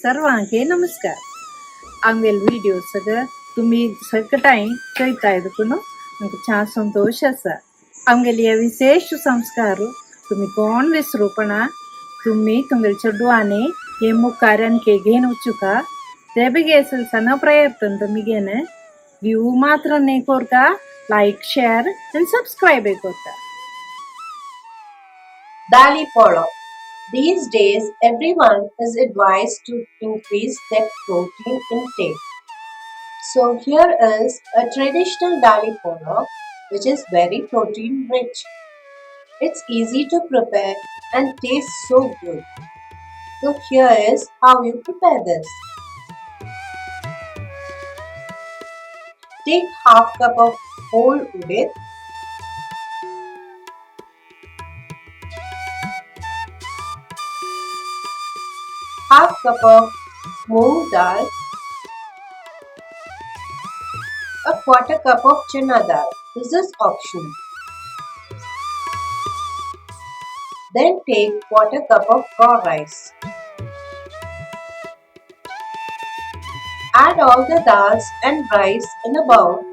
सर्वांके नमस्कार. आमगेल वीडियो सगळं तुम्ही सगळं चोयता इदकुनु नमक चा संतोष असा. आमगेल या विशेष संस्कार तुम्ही कोण विसरूपणा तुम्ही तुंगल चड्डुआने ये मुक्कार्यन के घेन उचुका ते बेगेसल सन प्रयत्न तुम्ही घेने व्यू मात्र ने कोरका लाइक शेयर and subscribe कोरका. Daali Polo. These days, everyone is advised to increase their protein intake. So here is a traditional Daali Polo, which is very protein rich. It's easy to prepare and tastes so good. So here is how you prepare this. Take half cup of whole urad, half cup of moong dal, a quarter cup of chana dal. This is optional. Then take quarter cup of raw rice. Add all the dals and rice in a bowl.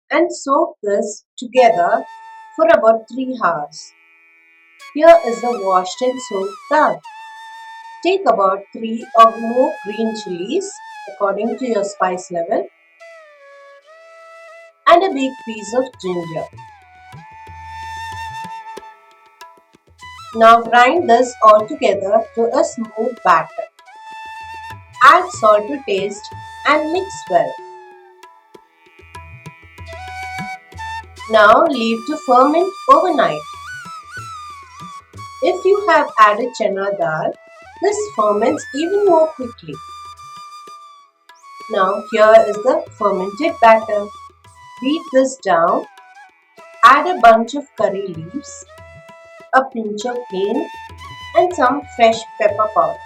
And soak this together for about 3 hours. Here is the washed and soaked dal. Take about 3 or more green chilies according to your spice level and a big piece of ginger. Now grind this all together to a smooth batter. Add salt to taste and mix well. Now leave to ferment overnight. If you have added chana dal, this ferments even more quickly. Now here is the fermented batter. Beat this down. Add a bunch of curry leaves, a pinch of hing and some fresh pepper powder.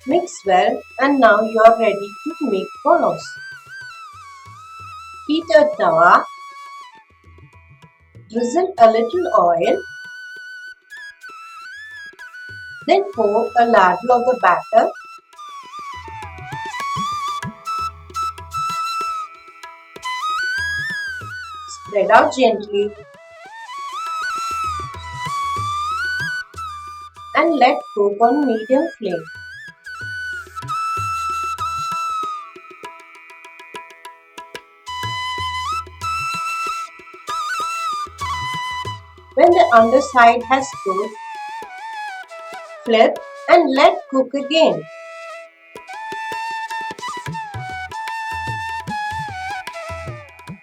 Mix well and now you are ready to make polos. Heat a tawa, drizzle a little oil, then pour a ladle of the batter. Spread out gently and let cook on medium flame. When the underside has cooked, flip and let cook again.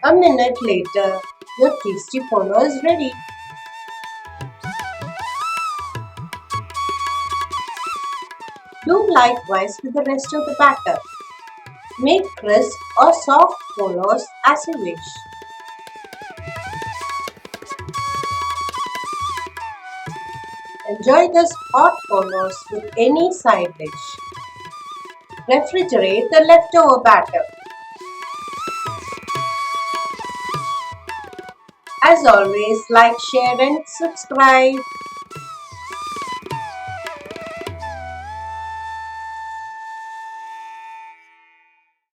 A minute later, your tasty polo is ready. Do likewise with the rest of the batter. Make crisp or soft polos as you wish. Enjoy this hot polos with any side dish. Refrigerate the leftover batter. As always, like, share and subscribe.